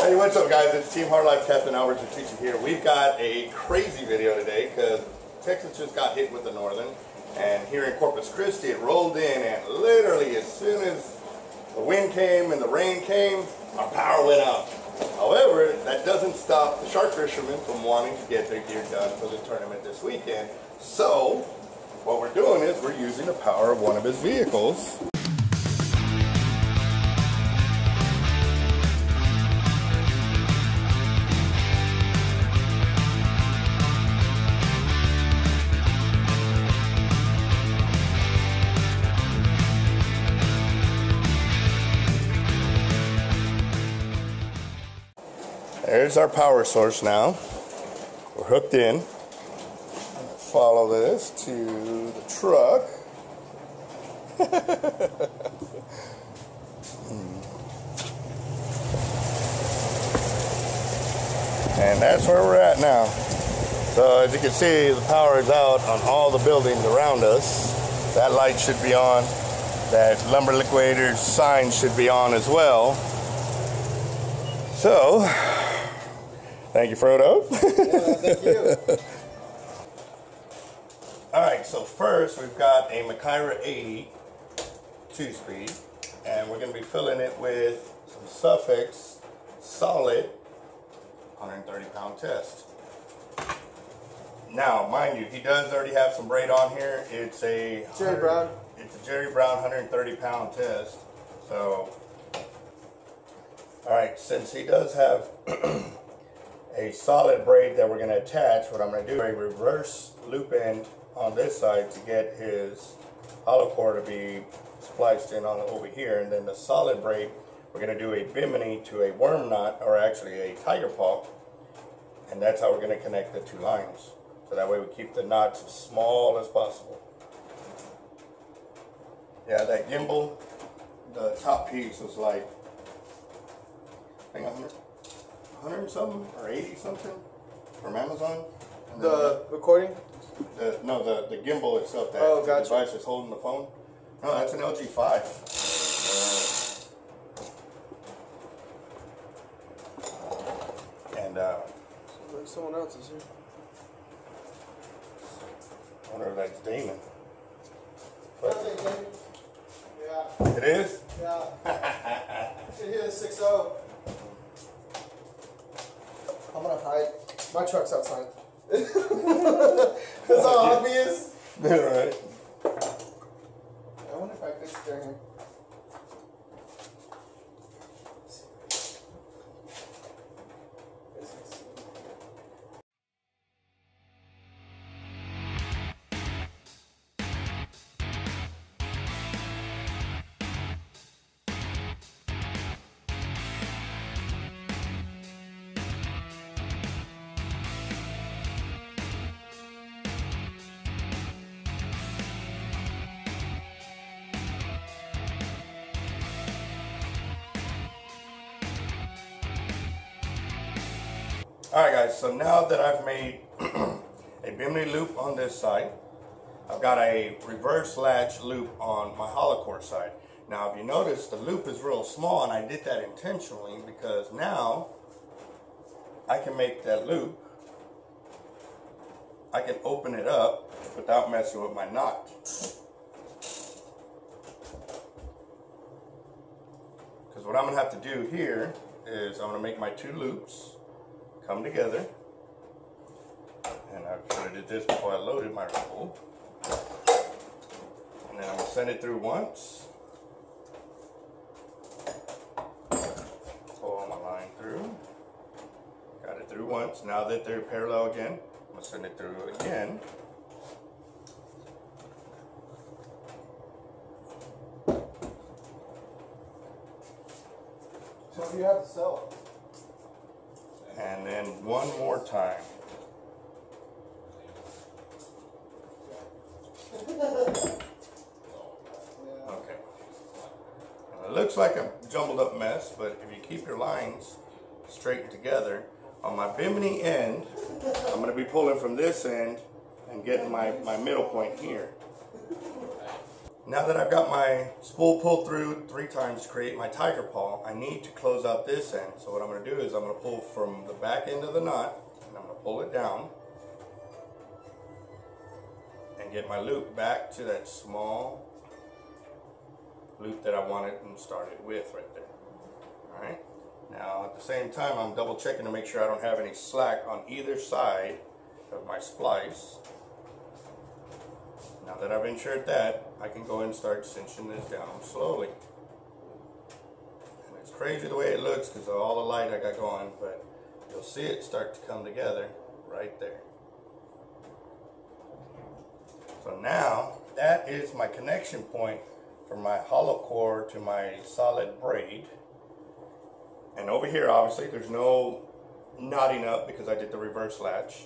Hey, what's up guys? It's Team Hard Life Captain Alberto Zertuche here. We've got a crazy video today because Texas just got hit with the northern, and here in Corpus Christi it rolled in, and literally as soon as the wind came and the rain came, our power went out. However, that doesn't stop the shark fishermen from wanting to get their gear done for the tournament this weekend. So what we're doing is we're using the power of one of his vehicles. There's our power source now. We're hooked in. Follow this to the truck. And that's where we're at now. So as you can see, the power is out on all the buildings around us. That light should be on. That lumber liquidator sign should be on as well. So, thank you, Frodo. Yeah, thank you. Alright, so first we've got a Makira 80 2-speed, and we're going to be filling it with some Suffix solid 130-pound test. Now, mind you, he does already have some braid on here. It's a Jerry Brown. It's a Jerry Brown 130-pound test. So, alright, since he does have a solid braid that we're going to attach, what I'm going to do is a reverse loop end on this side to get his hollow core to be spliced in on over here, and then the solid braid we're going to do a bimini to a worm knot, or actually a tiger paw, and that's how we're going to connect the two lines, so that way we keep the knots as small as possible. Yeah, that gimbal, the top piece was like, I think 100 and something, or 80 something from Amazon. And the recording? No, the gimbal itself, that oh, gotcha. device is holding the phone. No, that's an LG 5. And like someone else is here. I wonder if that's Damon. Yeah. It is? Yeah. You should hear the 6.0. I'm gonna hide. My truck's outside. It's all obvious. Yeah, right. I wonder if I could steer him. Alright guys, so now that I've made a bimini loop on this side, I've got a reverse latch loop on my hollow core side. Now if you notice, the loop is real small, and I did that intentionally because now I can make that loop, I can open it up without messing with my knot. Because what I'm going to have to do here is I'm going to make my two loops come together, and I should have did this before I loaded my spool, and then I'm going to send it through once, pull my line through, got it through once. Now that they're parallel again, I'm going to send it through again, So you have to sell it. and then one more time. Okay. It looks like a jumbled up mess, but if you keep your lines straightened together, on my bimini end, I'm going to be pulling from this end and getting my middle point here. Now that I've got my spool pulled through 3 times to create my tiger paw, I need to close out this end. So what I'm going to do is I'm going to pull from the back end of the knot, and I'm going to pull it down and get my loop back to that small loop that I wanted and started with right there. Alright, now at the same time I'm double checking to make sure I don't have any slack on either side of my splice. Now that I've ensured that, I can go and start cinching this down slowly. And it's crazy the way it looks because of all the light I got going, but you'll see it start to come together right there. So now that is my connection point from my hollow core to my solid braid. And over here obviously there's no knotting up because I did the reverse latch.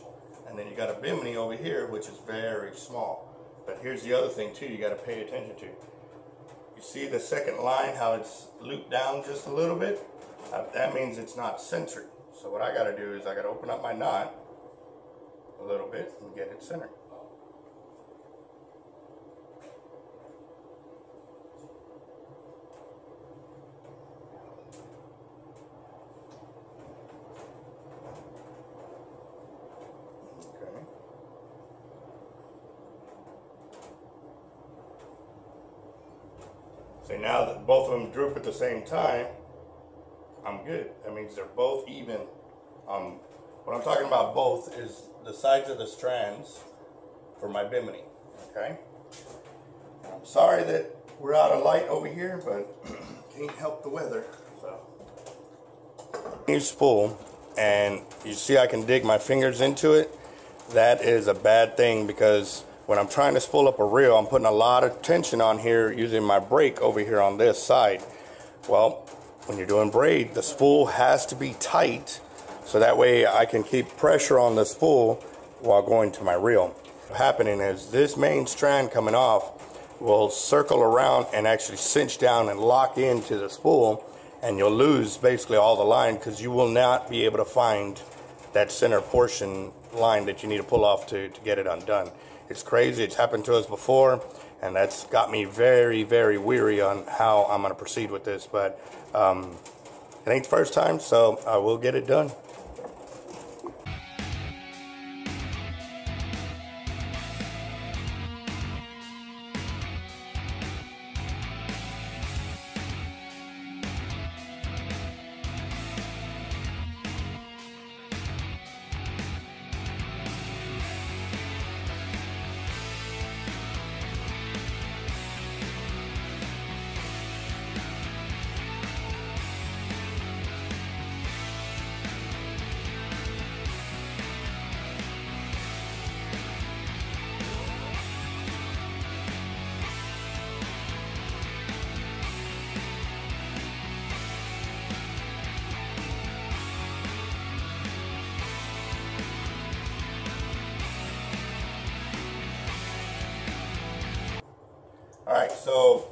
And then you got a bimini over here which is very small. But here's the other thing too you got to pay attention to. You see the second line, how it's looped down just a little bit? That means it's not centered. So what I got to do is I got to open up my knot a little bit and get it centered. So now that both of them droop at the same time, I'm good. That means they're both even. What I'm talking about both is the sides of the strands for my bimini, okay? I'm sorry that we're out of light over here, but can't help the weather. So, new spool, and you see I can dig my fingers into it. That is a bad thing because when I'm trying to spool up a reel, I'm putting a lot of tension on here using my brake over here on this side. Well, when you're doing braid, the spool has to be tight so that way I can keep pressure on the spool while going to my reel. What's happening is this main strand coming off will circle around and actually cinch down and lock into the spool, and you'll lose basically all the line because you will not be able to find that center portion line that you need to pull off to get it undone. It's crazy. It's happened to us before, and that's got me very, very weary on how I'm going to proceed with this. But it ain't the first time, so I will get it done. Alright, so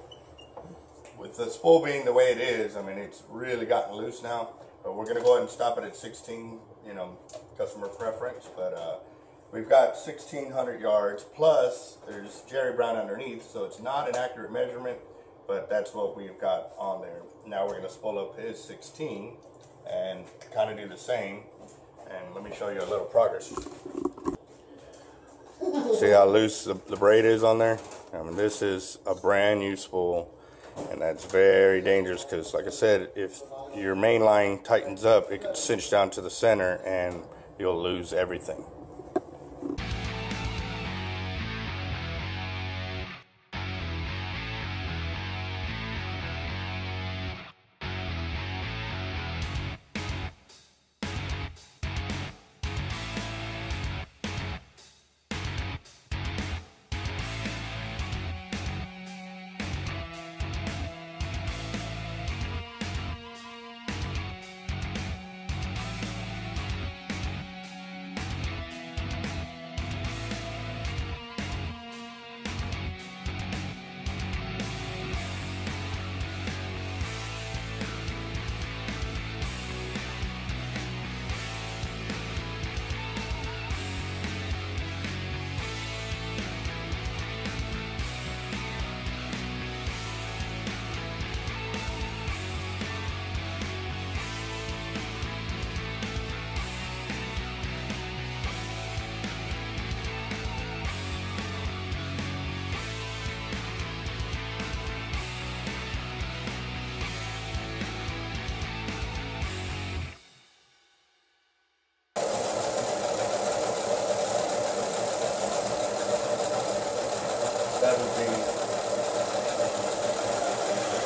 with the spool being the way it is, I mean, it's really gotten loose now, but we're going to go ahead and stop it at 16, you know, customer preference, but we've got 1,600 yards, plus there's Jerry Brown underneath, so it's not an accurate measurement, but that's what we've got on there. Now we're going to spool up his 16 and kind of do the same, and let me show you a little progress. See how loose the braid is on there? I mean, this is a brand new spool, and that's very dangerous because, like I said, if your main line tightens up, it can cinch down to the center and you'll lose everything. with these.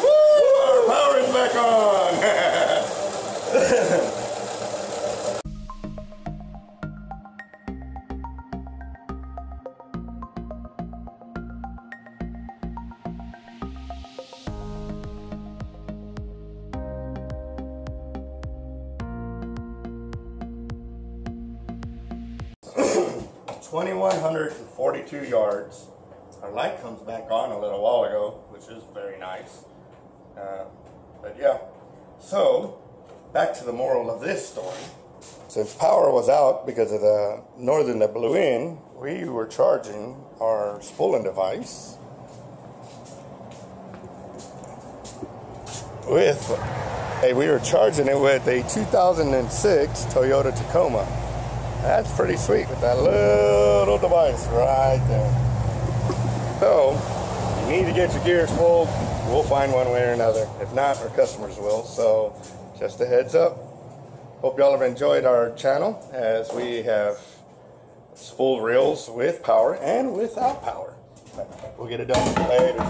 Woo! Our power is back on! 2,142 yards. Our light comes back on a little while ago, which is very nice. But yeah, so back to the moral of this story. Since power was out because of the northern that blew in, we were charging our spooling device with we were charging it with a 2006 Toyota Tacoma. That's pretty sweet with that little device right there. So, you need to get your gears full. We'll find one way or another. If not, our customers will. So, just a heads up. Hope y'all have enjoyed our channel as we have spool reels with power and without power. We'll get it done later.